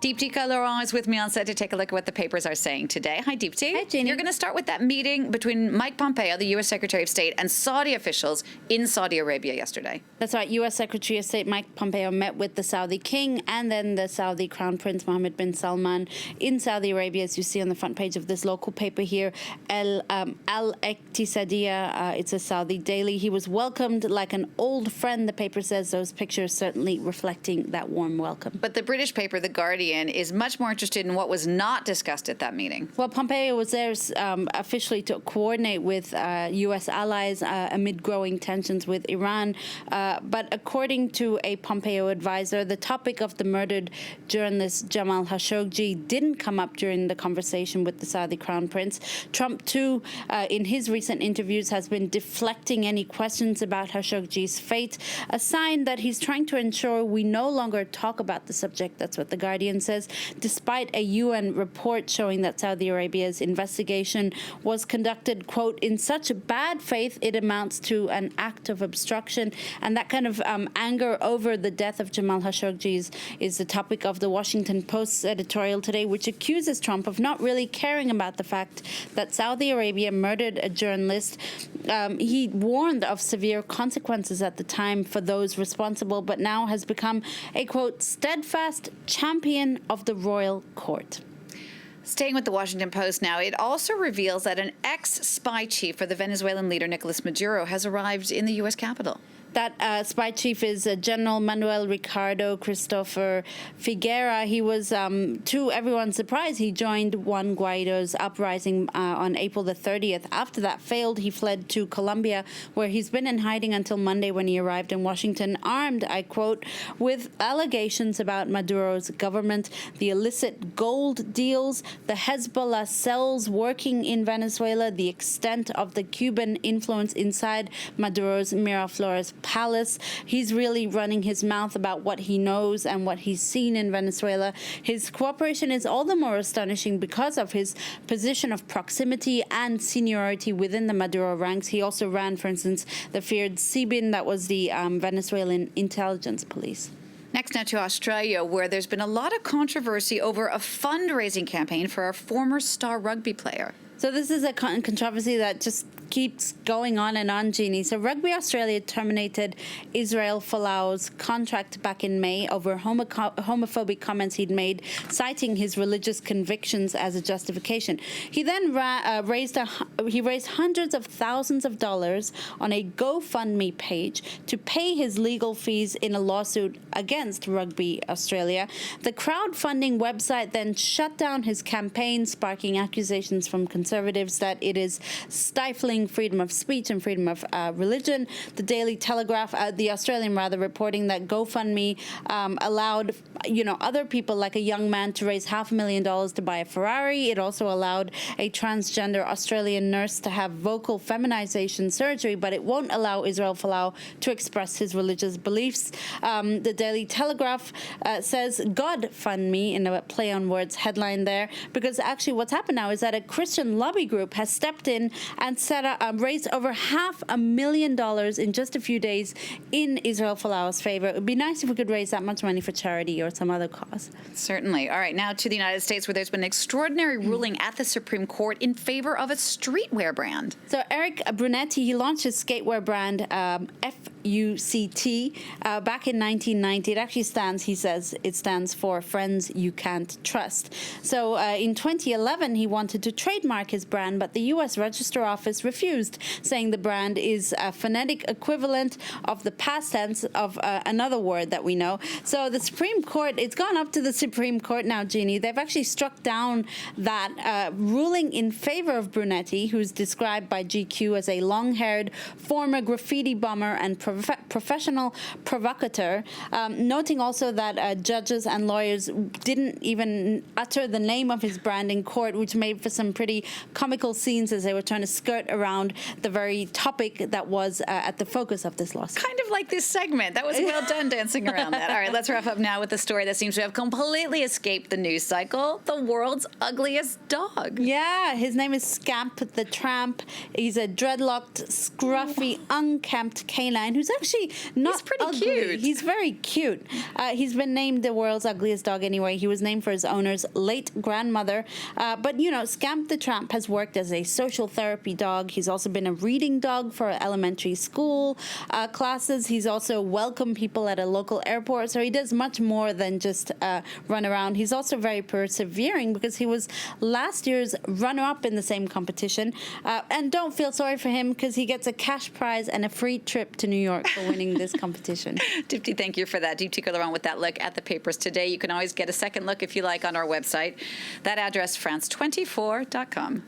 Deepti Kalora is with me on set to take a look at what the papers are saying today. Hi, Deepti. Hi, Jeannie. You're going to start with that meeting between Mike Pompeo, the U.S. Secretary of State, and Saudi officials in Saudi Arabia yesterday. That's right. U.S. Secretary of State Mike Pompeo met with the Saudi king and then the Saudi Crown Prince Mohammed bin Salman in Saudi Arabia, as you see on the front page of this local paper here, Al-Iqtisadiyya. It's a Saudi daily. He was welcomed like an old friend, the paper says. Those pictures certainly reflecting that warm welcome. But the British paper, The Guardian, is much more interested in what was not discussed at that meeting. Well, Pompeo was there officially to coordinate with U.S. allies amid growing tensions with Iran. But according to a Pompeo advisor, the topic of the murdered journalist Jamal Khashoggi didn't come up during the conversation with the Saudi Crown Prince. Trump, too, in his recent interviews, has been deflecting any questions about Khashoggi's fate, a sign that he's trying to ensure we no longer talk about the subject. That's what The Guardian says, despite a UN report showing that Saudi Arabia's investigation was conducted, quote, in such bad faith it amounts to an act of obstruction. And that kind of anger over the death of Jamal Khashoggi is the topic of the Washington Post's editorial today, which accuses Trump of not really caring about the fact that Saudi Arabia murdered a journalist. He warned of severe consequences at the time for those responsible, but now has become a, quote, steadfast champion of the royal court. Staying with the Washington Post now, it also reveals that an ex-spy chief for the Venezuelan leader Nicolas Maduro has arrived in the U.S. Capitol. That spy chief is General Manuel Ricardo Christopher Figuera. He was, to everyone's surprise, he joined Juan Guaido's uprising on April the 30th. After that failed, he fled to Colombia, where he's been in hiding until Monday when he arrived in Washington, armed, I quote, with allegations about Maduro's government, the illicit gold deals, the Hezbollah cells working in Venezuela, the extent of the Cuban influence inside Maduro's Miraflores palace. He's really running his mouth about what he knows and what he's seen in Venezuela. His cooperation is all the more astonishing because of his position of proximity and seniority within the Maduro ranks. He also ran, for instance, the feared CBIN, that was the Venezuelan intelligence police. Next now to Australia, where there's been a lot of controversy over a fundraising campaign for our former star rugby player. So this is a controversy that just keeps going on, Jeannie. So Rugby Australia terminated Israel Folau's contract back in May over homophobic comments he'd made, citing his religious convictions as a justification. He then raised hundreds of thousands of dollars on a GoFundMe page to pay his legal fees in a lawsuit against Rugby Australia. The crowdfunding website then shut down his campaign, sparking accusations from conservatives that it is stifling freedom of speech and freedom of religion. The Daily Telegraph, the Australian rather, reporting that GoFundMe allowed, other people like a young man to raise $500,000 to buy a Ferrari. It also allowed a transgender Australian nurse to have vocal feminization surgery, but it won't allow Israel Folau to express his religious beliefs. The Daily Telegraph says God fund me in a play on words headline there, because actually what's happened now is that a Christian lobby group has stepped in and raised over $500,000 in just a few days in Israel Folau's favor. It would be nice if we could raise that much money for charity or some other cause. Certainly. All right, now to the United States, where there's been an extraordinary ruling at the Supreme Court in favor of a streetwear brand. So Eric Brunetti, he launched his skatewear brand, FUCT, back in 1990. It actually stands for Friends You Can't Trust. So in 2011, he wanted to trademark his brand, but the U.S. Register Office refused, saying the brand is a phonetic equivalent of the past tense of another word that we know. So the Supreme Court, it's gone up to the Supreme Court now, Jeannie. They've actually struck down that ruling in favor of Brunetti, who's described by GQ as a long-haired former graffiti bomber and professional provocateur, noting also that judges and lawyers didn't even utter the name of his brand in court, which made for some pretty comical scenes as they were trying to skirt around the very topic that was at the focus of this lawsuit. Kind of like this segment. That was well done, dancing around that. All right, let's wrap up now with a story that seems to have completely escaped the news cycle: the world's ugliest dog. Yeah, his name is Scamp the Tramp. He's a dreadlocked, scruffy, unkempt canine who who's actually not pretty ugly. cute. He's very cute. He's been named the world's ugliest dog anyway. He was named for his owner's late grandmother. But, Scamp the Tramp has worked as a social therapy dog. He's also been a reading dog for elementary school classes. He's also welcomed people at a local airport. So he does much more than just run around. He's also very persevering because he was last year's runner-up in the same competition. And don't feel sorry for him because he gets a cash prize and a free trip to New York for winning this competition. Dipti, thank you for that. Dipti Laurent with that look at the papers today. You can always get a second look if you like on our website. That address, france24.com.